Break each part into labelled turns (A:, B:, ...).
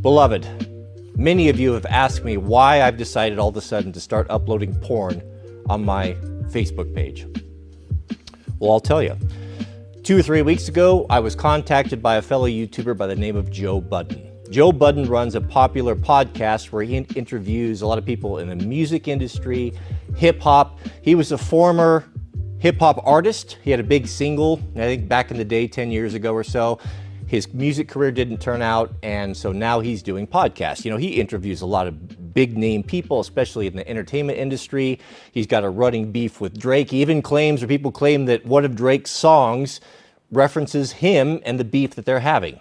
A: Beloved, many of you have asked me why I've decided all of a sudden to start uploading porn on my Facebook page. Well, I'll tell you. 2 or 3 weeks ago, I was contacted by a fellow YouTuber by the name of Joe Budden. Joe Budden runs a popular podcast where he interviews a lot of people in the music industry, hip-hop. He was a former hip-hop artist. He had a big single, I think back in the day, 10 years ago or so. His music career didn't turn out, and so now he's doing podcasts. You know, he interviews a lot of big-name people, especially in the entertainment industry. He's got a running beef with Drake. He even claims, or people claim, that one of Drake's songs references him and the beef that they're having.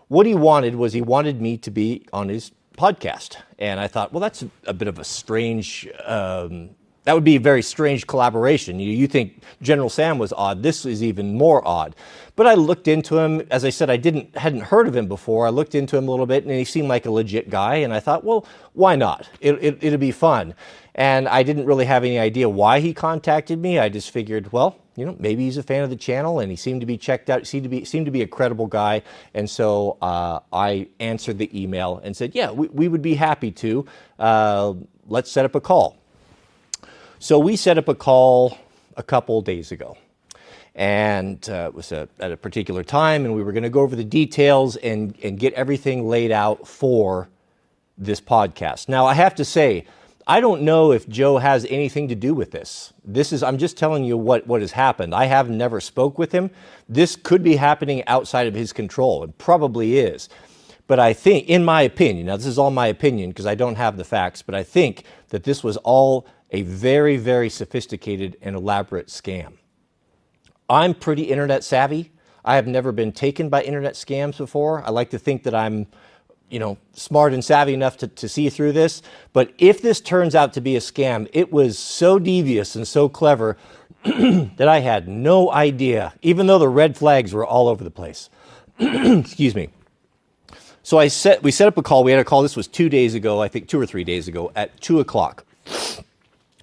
A: What he wanted was he wanted me to be on his podcast. And I thought, well, that's a bit of a strange, that would be a very strange collaboration. You think General Sam was odd. This is even more odd. But I looked into him. As I said, I hadn't heard of him before. I looked into him a little bit, and he seemed like a legit guy. And I thought, well, why not? It'll be fun. And I didn't really have any idea why he contacted me. I just figured, well, you know, maybe he's a fan of the channel, and he seemed to be checked out. Seemed to be a credible guy. And so I answered the email and said, yeah, we would be happy to. Let's set up a call. So we set up a call a couple days ago, and it was at a particular time, and we were going to go over the details and get everything laid out for this podcast. Now, I have to say, I don't know if Joe has anything to do with this. I'm just telling you what has happened. I have never spoke with him. This could be happening outside of his control. It probably is. But I think, in my opinion, now this is all my opinion because I don't have the facts, but I think that this was all a very, very sophisticated and elaborate scam. I'm pretty internet savvy. I have never been taken by internet scams before. I like to think that I'm, smart and savvy enough to see through this. But if this turns out to be a scam, it was so devious and so clever that I had no idea, even though the red flags were all over the place. Excuse me. So we set up a call. We had a call. This was 2 days ago, I think 2 or 3 days ago at 2 o'clock.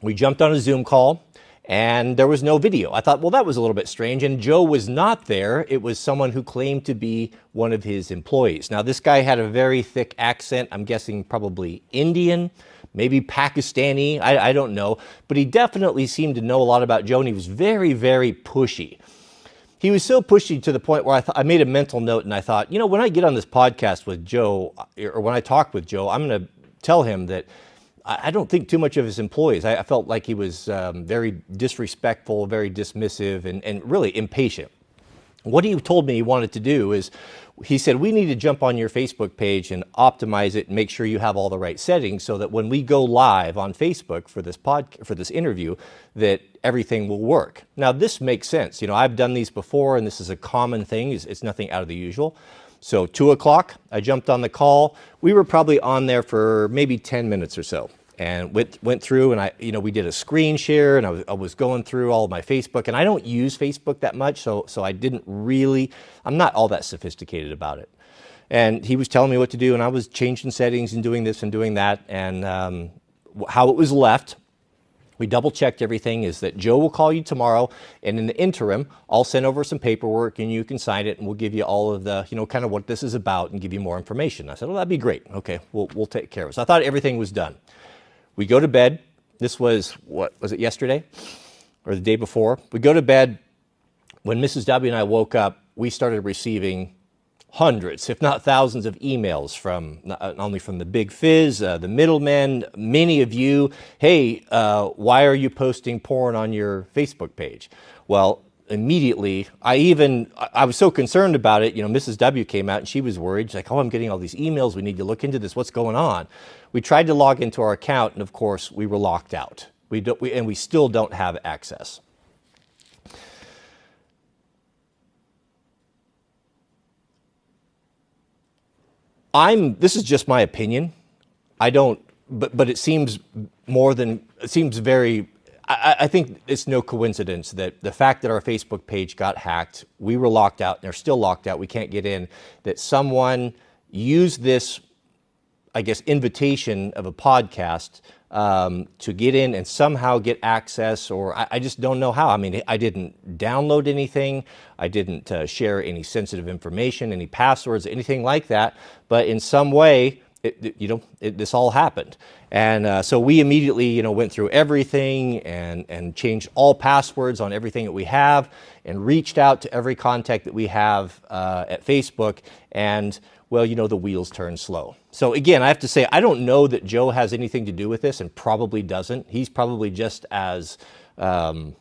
A: We jumped on a Zoom call, and there was no video. I thought, well, that was a little bit strange. And Joe was not there. It was someone who claimed to be one of his employees. Now, this guy had a very thick accent. I'm guessing probably Indian, maybe Pakistani. I don't know. But he definitely seemed to know a lot about Joe, and he was very, very pushy. He was so pushy to the point where I made a mental note, and I thought, when I get on this podcast with Joe, or when I talk with Joe, I'm going to tell him that I don't think too much of his employees. I felt like he was very disrespectful, very dismissive, and really impatient. What he told me he wanted to do is, he said, we need to jump on your Facebook page and optimize it and make sure you have all the right settings so that when we go live on Facebook for this interview, that everything will work. Now, this makes sense. I've done these before, and this is a common thing. It's nothing out of the usual. So 2 o'clock, I jumped on the call. We were probably on there for maybe 10 minutes or so, and went through, and we did a screen share, and I was going through all of my Facebook, and I don't use Facebook that much, so I'm not all that sophisticated about it. And he was telling me what to do, and I was changing settings and doing this and doing that, and how it was left. We double-checked everything, is that Joe will call you tomorrow, and in the interim, I'll send over some paperwork, and you can sign it, and we'll give you all of the, kind of what this is about, and give you more information. I said, well, that'd be great. Okay, we'll take care of it. So I thought everything was done. We go to bed. This was, was it yesterday? Or the day before? We go to bed. When Mrs. W and I woke up, we started receiving hundreds, if not thousands, of emails from not only from the BIG FIZZ, the Middlemen, many of you. Hey, why are you posting porn on your Facebook page? Well, immediately, I was so concerned about it. Mrs. W came out and she was worried. She's like, oh, I'm getting all these emails. We need to look into this. What's going on? We tried to log into our account, and of course, we were locked out. We still don't have access. This is just my opinion. But it seems very, I think it's no coincidence that the fact that our Facebook page got hacked, we were locked out, and they're still locked out, we can't get in, that someone used this, I guess, invitation of a podcast to get in and somehow get access, or I just don't know how. I mean, I didn't download anything. I didn't share any sensitive information, any passwords, anything like that. But in some way, this all happened. And so we immediately, went through everything and changed all passwords on everything that we have and reached out to every contact that we have at Facebook. And well, the wheels turn slow. So again, I have to say, I don't know that Joe has anything to do with this, and probably doesn't. He's probably just as a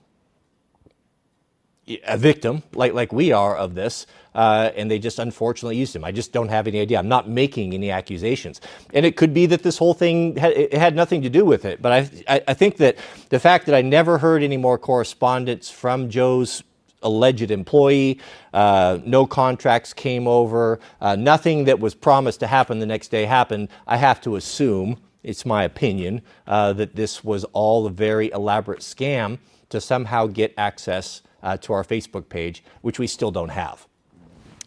A: victim, like we are of this, and they just unfortunately used him. I just don't have any idea. I'm not making any accusations. And it could be that this whole thing it had nothing to do with it. But I think that the fact that I never heard any more correspondence from Joe's alleged employee, no contracts came over, nothing that was promised to happen the next day happened, I have to assume, it's my opinion, that this was all a very elaborate scam to somehow get access to our Facebook page, which we still don't have.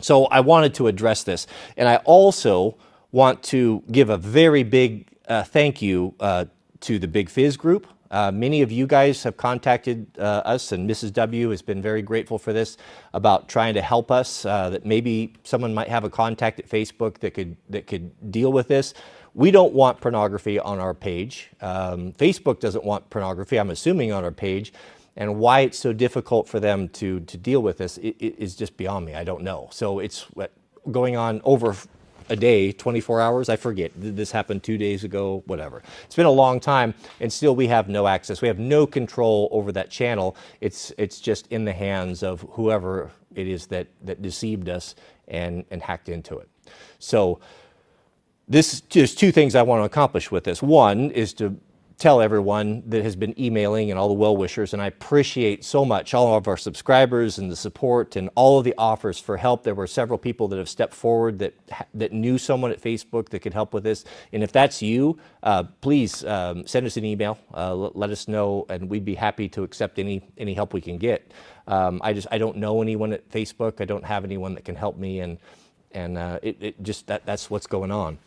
A: So I wanted to address this. And I also want to give a very big thank you to the Big Fizz group. Many of you guys have contacted us, and Mrs. W has been very grateful for this, about trying to help us, that maybe someone might have a contact at Facebook that could deal with this. We don't want pornography on our page. Facebook doesn't want pornography, I'm assuming, on our page. And why it's so difficult for them to deal with this is just beyond me. I don't know. So it's going on over a day, 24 hours, I forget. This happened 2 days ago, whatever. It's been a long time, and still we have no access. We have no control over that channel. It's just in the hands of whoever it is that deceived us and hacked into it. So there's two things I want to accomplish with this. One is to tell everyone that has been emailing and all the well-wishers, and I appreciate so much all of our subscribers and the support and all of the offers for help. There were several people that have stepped forward that knew someone at Facebook that could help with this. And if that's you, please send us an email, let us know, and we'd be happy to accept any help we can get. I don't know anyone at Facebook. I don't have anyone that can help me, and that's what's going on.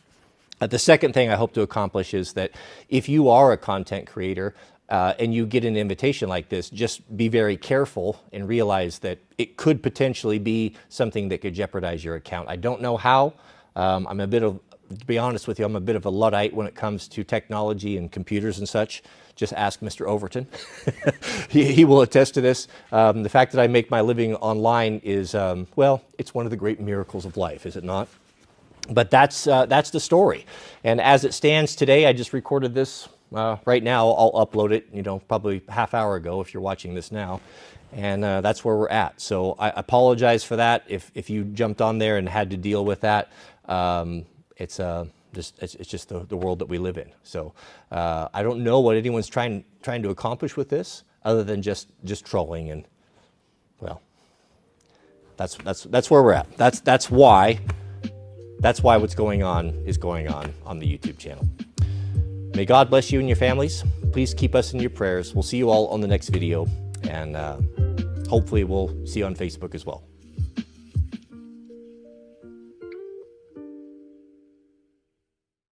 A: The second thing I hope to accomplish is that if you are a content creator and you get an invitation like this, just be very careful and realize that it could potentially be something that could jeopardize your account. I don't know how. To be honest with you, I'm a bit of a Luddite when it comes to technology and computers and such. Just ask Mr. Overton. he will attest to this. The fact that I make my living online is, it's one of the great miracles of life, is it not? But that's the story. And as it stands today, I just recorded this right now. I'll upload it, probably half hour ago if you're watching this now. And that's where we're at. So I apologize for that. If you jumped on there and had to deal with that, it's just the world that we live in. So I don't know what anyone's trying to accomplish with this, other than just trolling. And well, that's where we're at. That's why what's going on is going on the YouTube channel. May God bless you and your families. Please keep us in your prayers. We'll see you all on the next video, and hopefully we'll see you on Facebook as well.